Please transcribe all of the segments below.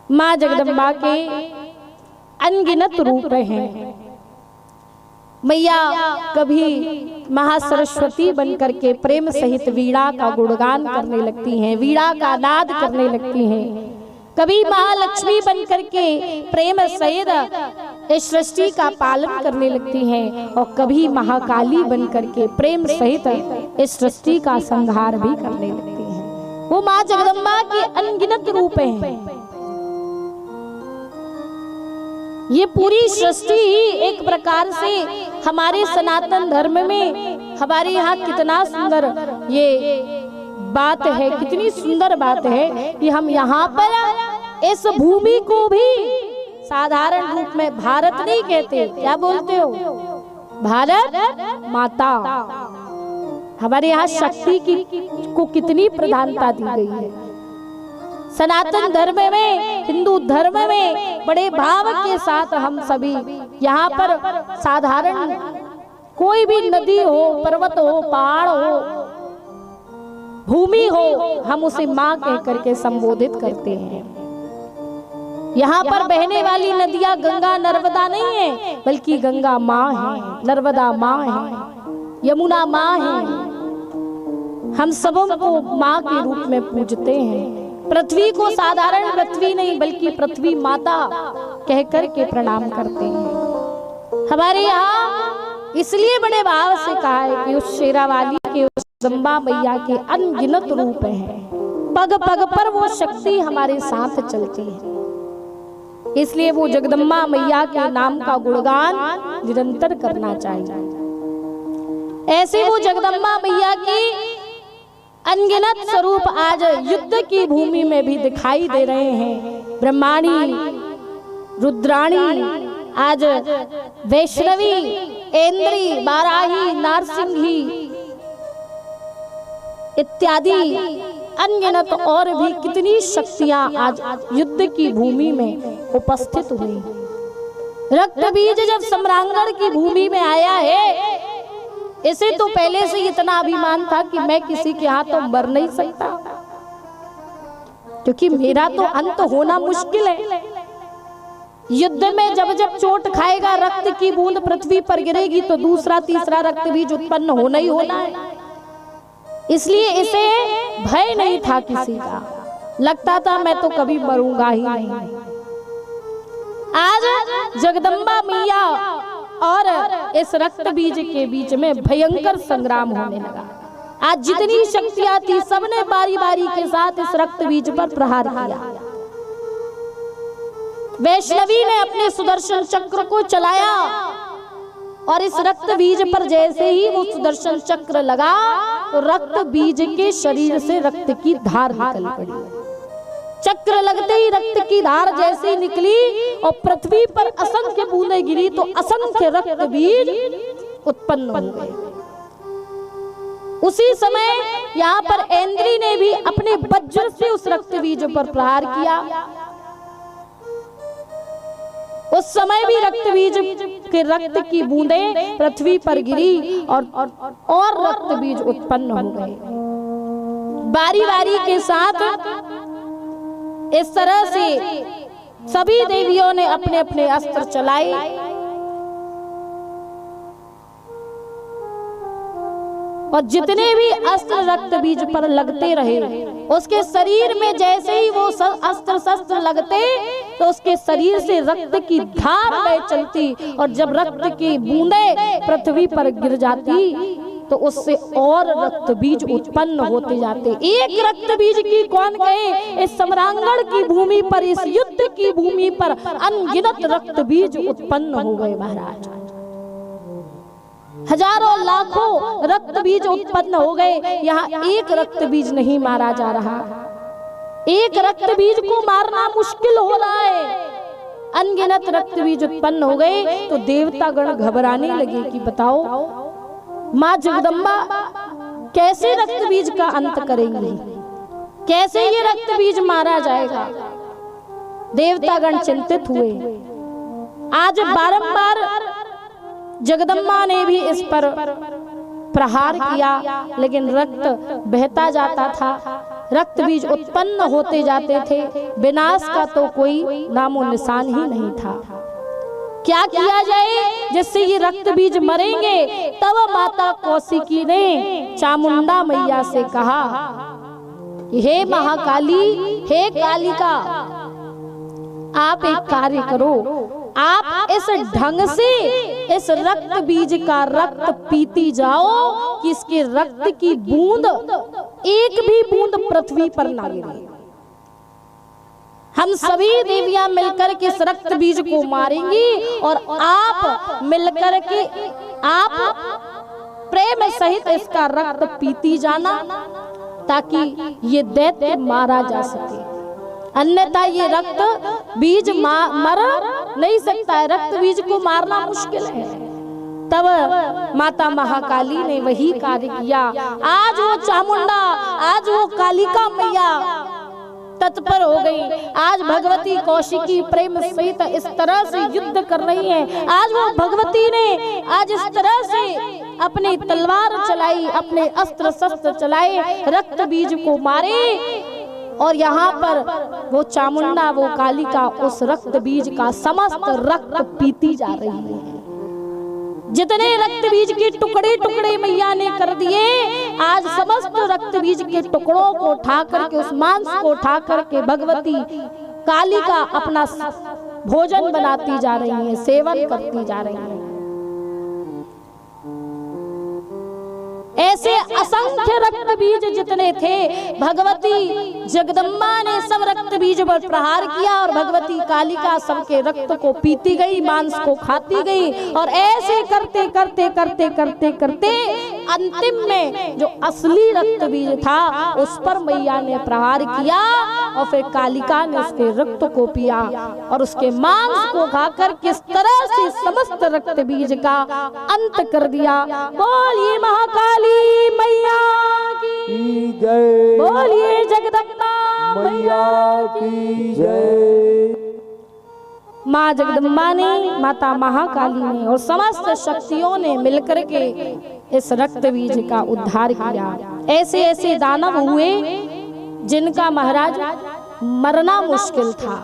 माँ जगदम्बा के अनगिनत रूप हैं। मैया कभी महासरस्वती बनकर के प्रेम सहित वीणा का गुणगान करने लगती हैं, वीणा का नाद करने लगती हैं। कभी महालक्ष्मी बनकर के प्रेम सहित इस सृष्टि का पालन करने लगती हैं और कभी महाकाली बनकर के प्रेम सहित इस सृष्टि का संहार भी करने लगती हैं। वो माँ जगदम्बा के अनगिनत रूप हैं। ये पूरी सृष्टि एक प्रकार से हमारे सनातन धर्म में हमारे यहाँ कितना सुंदर ये बात है, कितनी सुंदर बात है कि हम यहाँ पर इस भूमि को भी साधारण रूप में भारत नहीं कहते, क्या बोलते हो? भारत माता। हमारे यहाँ शक्ति की को कितनी प्रधानता दी गई है। सनातन धर्म में, हिंदू धर्म में बड़े भाव के साथ हम सभी यहाँ पर साधारण कोई भी नदी हो, पर्वत हो, पहाड़ हो, भूमि हो, हम उसे माँ कह करके संबोधित करते हैं। यहाँ पर बहने वाली नदियाँ गंगा नर्मदा नहीं है, बल्कि गंगा माँ है, नर्मदा माँ है, यमुना माँ है। हम सबों को माँ के रूप में पूजते हैं। पृथ्वी को साधारण पृथ्वी नहीं बल्कि पृथ्वी माता कहकर के प्रणाम करते हैं। हमारे यहाँ इसलिए बड़े भाव से कहा है कि उस शेरावाली के, उस जगदम्बा मैया के अनगिनत रूप हैं। पग पग पर वो शक्ति हमारे साथ चलती है। इसलिए वो जगदम्बा मैया के नाम का गुणगान निरंतर करना चाहिए। ऐसे वो जगदम्बा मैया की अनगिनत स्वरूप आज युद्ध की भूमि में भी दिखाई दे रहे हैं। ब्रह्माणी, रुद्राणी, आज वैष्णवी, ऐन्द्री, बाराही, नारसिंही इत्यादि अनगिनत और भी कितनी शक्तियां आज युद्ध की भूमि में उपस्थित हुई। रक्त बीज जब सम्रांगण की भूमि में आया है, इसे तो पहले से इतना अभिमान था कि मैं किसी के हाथों मर नहीं सकता, क्योंकि मेरा तो अंत होना मुश्किल है। युद्ध में जब जब चोट खाएगा, रक्त की बूंद पृथ्वी पर गिरेगी तो दूसरा तीसरा रक्त बीज उत्पन्न होना ही होना है। इसलिए इसे भय नहीं था किसी का, लगता था मैं तो कभी मरूंगा ही नहीं। आज जगदम्बा मैया और इस रक्त बीज के बीच में भयंकर संग्राम होने लगा। आज जितनी शक्तियां थी सबने बारी बारी के साथ इस रक्त बीज पर प्रहार किया। वैष्णवी ने अपने सुदर्शन चक्र को चलाया और इस रक्त बीज पर जैसे ही वो सुदर्शन चक्र लगा तो रक्त बीज के शरीर से रक्त की धार निकल पड़ी। चक्र लगते ही रक्त की धार जैसे निकली और पृथ्वी पर असंख्य बूंदें गिरी तो असंख्य रक्त बीज उत्पन्न हो गए। उसी समय यहाँ पर ऐन्द्री ने भी अपने वज्र से उस रक्त बीज पर प्रहार किया। उस समय भी रक्त बीज के रक्त की बूंदें पृथ्वी पर गिरी और रक्त बीज उत्पन्न हो गए। बारी बारी के साथ इस तरह से सभी देवियों ने अपने अपने अस्त्र चलाए और जितने भी अस्त्र रक्त बीज पर लगते रहे, उसके शरीर में जैसे ही वो अस्त्र शस्त्र लगते तो उसके शरीर से रक्त की धार बह चलती और जब रक्त की बूंदें पृथ्वी पर गिर जाती तो उससे और रक्त बीज उत्पन्न होते जाते। एक रक्त बीज की कौन कहे, इस सम्रांगण की भूमि पर, इस युद्ध की भूमि पर अनगिनत रक्त बीज उत्पन्न हो गए महाराज। हजारों लाखों रक्त बीज उत्पन्न हो गए। यहाँ एक रक्त बीज नहीं मारा जा रहा, एक रक्त बीज को मारना मुश्किल हो रहा है। अनगिनत रक्त बीज उत्पन्न हो गए तो देवतागण घबराने लगे कि बताओ माँ जगदम्बा कैसे रक्त बीज का अंत करेंगी, कैसे ये रक्त बीज मारा जाएगा। देवतागण चिंतित हुए। आज बारंबार जगदम्बा ने भी इस पर प्रहार किया लेकिन रक्त बहता जाता था। रक्त बीज उत्पन्न होते जाते थे, विनाश का तो कोई नामो निशान ही नहीं था। क्या किया जाए जिससे ये रक्त बीज मरेंगे? तब माता कौशिकी ने चामुंडा मैया से कहा, हे महाकाली, हे कालिका, आप एक कार्य करो, आप इस ढंग से इस रक्त बीज का रक्त पीती जाओ कि इसके रक्त की बूंद, एक भी बूंद पृथ्वी पर ना गिरे। हम सभी देवियां मिलकर के इस रक्त बीज को मारेंगी और आप मिलकर के आप प्रेम सहित इसका रक्त पीती जाना, ताकि ये दैत्य मारा जा सके। अन्यथा ये रक्त बीज मर नहीं सकता है, रक्त बीज को मारना मुश्किल है। तब माता महाकाली ने वही कार्य किया। आज वो चामुंडा, आज वो कालिका मैया तत्पर हो गई। आज भगवती कौशिकी प्रेम सहित इस तरह से युद्ध कर रही है। आज वो भगवती ने आज इस तरह से अपनी तलवार चलाई, अपने अस्त्र शस्त्र चलाए, रक्त बीज को मारे, और यहाँ पर वो चामुंडा, वो कालिका उस रक्त बीज का समस्त रक्त पीती जा रही है। जितने रक्त बीज के टुकड़े टुकड़े मैया ने कर दिए, आज समस्त रक्त बीज के टुकड़ों को उठा करके, उस मांस को उठा करके भगवती कालिका अपना भोजन बनाती जा रही है, सेवन करती जा रही है। ऐसे असंख्य रक्त बीज जितने थे, भगवती जगदम्बा ने सब रक्त बीज पर प्रहार किया और भगवती कालिका सबके रक्त को पीती गई, मांस को खाती गई। और ऐसे करते करते करते करते करते अंतिम में जो असली रक्त बीज था उस पर मैया ने प्रहार किया और फिर कालिका ने उसके रक्त को पिया और उसके मांस को खाकर किस तरह से समस्त रक्त बीज का अंत कर दिया। बोलिए महाकाली मैया की जय, बोलिए जगदम्बा मैया की जय। माँ जगदम्बा ने, माता महाकाली ने और समस्त शक्तियों ने मिलकर के इस रक्त बीज का उद्धार किया। ऐसे ऐसे दानव हुए जिनका महाराज मरना मुश्किल था,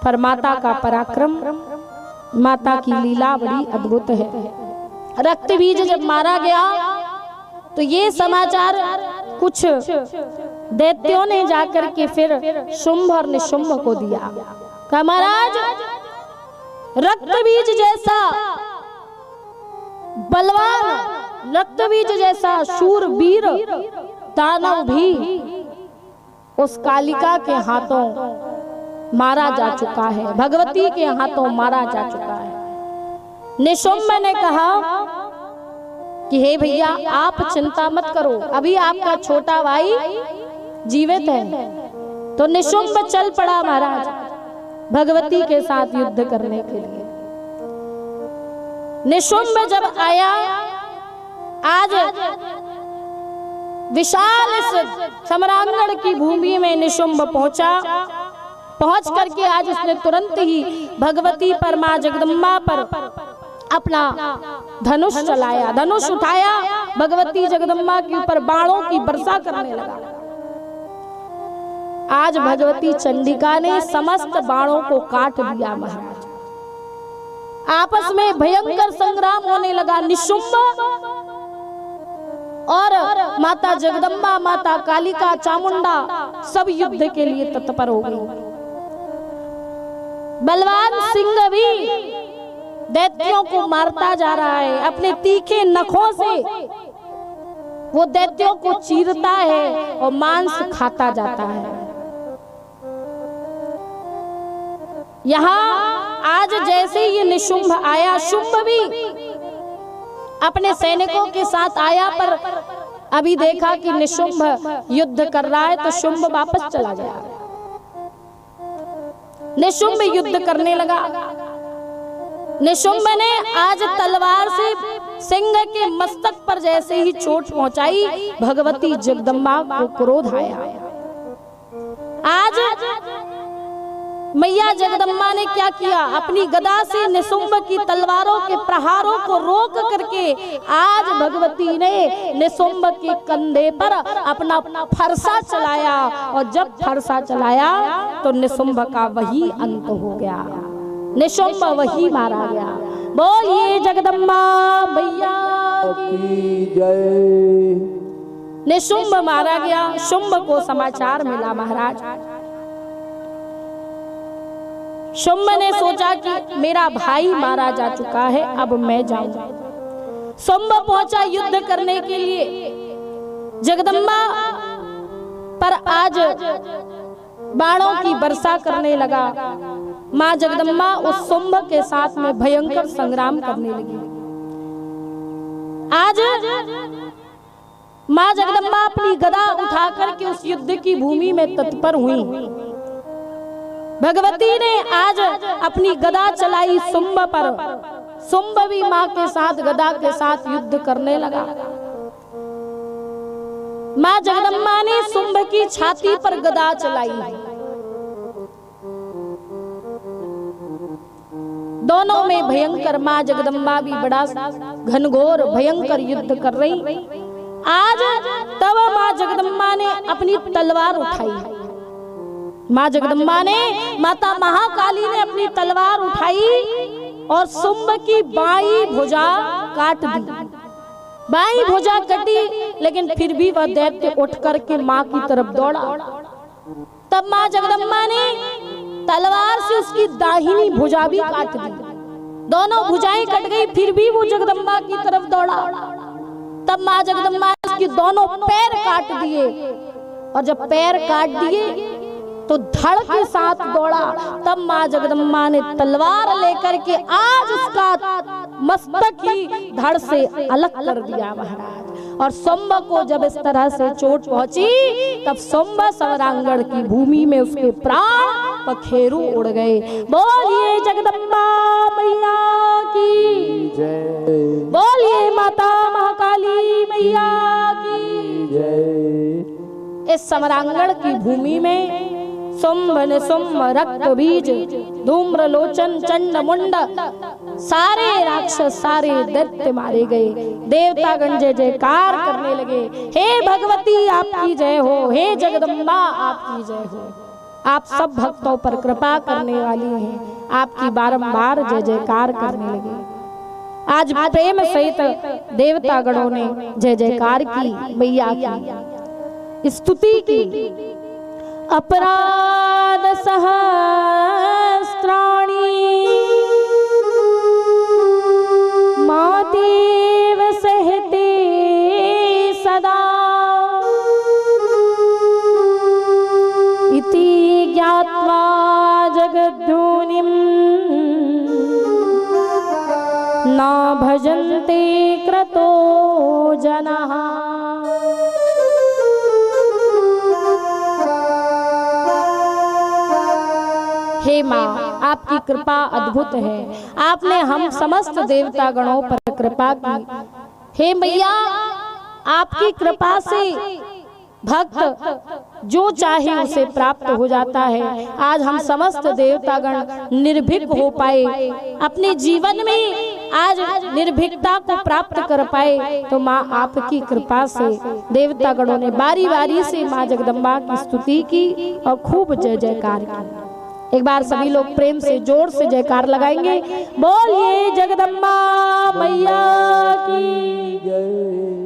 पर माता का पराक्रम, माता की लीला बड़ी अद्भुत है। रक्त बीज जब मारा गया तो ये समाचार कुछ दैत्यों ने जाकर के फिर शुंभ और निशुंभ को दिया। कहा, महाराज, रक्त बीज जैसा बलवान, रक्त बीज जैसा शूरवीर दानव भी उस कालिका के हाथों मारा जा चुका है, भगवती के हाथों मारा जा चुका है। निशुंभ ने कहा कि हे भैया, आप चिंता मत करो, अभी आपका छोटा भाई जीवित है। तो निशुंभ चल पड़ा महाराज भगवती के साथ युद्ध करने के लिए। निशुंभ जब आया, आज विशाल सम्रांगण की भूमि में निशुंभ पहुंचा। पहुंच करके आज उसने तुरंत ही भगवती पर, मां जगदम्बा पर अपना धनुष चलाया, धनुष उठाया, भगवती जगदम्बा के ऊपर बाणों की वर्षा करने लगा। आज भगवती चंडिका ने समस्त बाणों को काट दिया महाराज। आपस में भयंकर संग्राम होने लगा। निशुंभ और माता जगदम्बा, माता कालिका, चामुंडा सब युद्ध के लिए तत्पर हो गई। बलवान सिंह भी दैत्यों को मारता जा रहा है, अपने तीखे नखों से वो दैत्यों को चीरता है और मांस खाता जाता है। यहाँ आज जैसे ये निशुंभ आया, शुंभ भी अपने सैनिकों के साथ आया, पर अभी देखा कि निशुंभ युद्ध कर रहा है तो शुंभ वापस चला गया। निशुंभ युद्ध करने लगा। निशुंभ ने आज तलवार से सिंह के मस्तक पर जैसे ही चोट पहुंचाई, भगवती जगदम्बा को क्रोध आया। आज मैया जगदम्बा ने क्या किया, अपनी गदा से निशुंभ की तलवारों के प्रहारों को रोक करके आज भगवती ने निशुंभ के कंधे पर अपना फरसा चलाया, और जब फरसा चलाया तो निशुंभ का वही अंत हो गया, निशुंभ वही मारा गया। बोलिए जगदम्बा मैया की जय। निशुंभ मारा गया। शुंभ को समाचार मिला महाराज। शुंभ ने सोचा कि मेरा भाई मारा जा चुका है, अब मैं जाऊं। शुंभ पहुंचा युद्ध करने के लिए। जगदम्बा पर आज बाणों की वर्षा करने लगा। मां जगदम्बा उस शुंभ के साथ में भयंकर संग्राम करने लगी। आज मां जगदम्बा अपनी गदा उठाकर के उस युद्ध की भूमि में तत्पर हुई। भगवती ने आज अपनी गदा चलाई शुंभ पर। शुंभ भी मां के साथ गदा के साथ युद्ध करने लगा। मां जगदम्बा ने शुंभ की छाती पर गदा चलाई। दोनों में भयंकर, मां जगदम्बा भी बड़ा घनघोर भयंकर युद्ध कर रही। आज तब मां जगदम्बा ने अपनी तलवार उठाई। मां जगदम्बा ने, माता महाकाली ने अपनी तलवार उठाई और शुंभ की बाई भुजा काट दी। बाई भुजा कटी, लेकिन फिर भी वह दैत्य उठ करके मां की तरफ दौड़ा। तब मां जगदम्बा ने तलवार से उसकी दाहिनी भुजा भी काट दी। दोनों भुजाएं कट गई, फिर भी वो जगदम्बा की तरफ दौड़ा। तब मां जगदम्बा ने उसके दोनों पैर काट दिए, और जब पैर काट दिए तो धड़ के साथ दौड़ा। तब मां जगदम्बा ने तलवार लेकर के आज उसका मस्तक ही धड़ से अलग कर दिया महाराज। और शुंभ को जब इस तरह से चोट पहुंची, तब शुंभ समरांगण की भूमि में उसके प्राण पखेरु उड़ गए। बोलिए जगदम्बा मैया की जय। बोलिए माता महाकाली मैया की जय। इस समरांगण की भूमि में शुंभ निशुंभ रक्त बीज धूम्र लोचन चंड मुंड सारे राक्षस सारे दैत्य मारे गए। देवतागण जय जयकार करने लगे। हे भगवती आपकी जय हो, हे जगदम्बा आपकी जय हो। आप सब भक्तों पर कृपा करने वाली हैं, आपकी बारंबार जय जयकार करने लगे। आज प्रेम सहित देवतागणों ने जय जयकार की, मैया की स्तुति की। अपराध सहस्त्राणि मादेव सहते सदा इति ज्ञात्वा जगद्योनिं न भजन्ते क्रतो जनाः। हे माँ, आपकी कृपा अद्भुत है। आपने हम समस्त देवता गणों पर कृपा की। हे मैया, आपकी कृपा से भक्त जो चाहे उसे प्राप्त हो जाता है। आज हम समस्त देवतागण निर्भीक हो पाए, अपने जीवन में आज निर्भीकता को प्राप्त कर पाए, तो माँ आपकी कृपा से देवतागणों ने बारी बारी से माँ जगदम्बा की स्तुति की और खूब जय जयकार की। एक बार सभी लोग प्रेम से जोर से जयकार लगाएंगे। बोलिए जगदम्बा मैया की जय।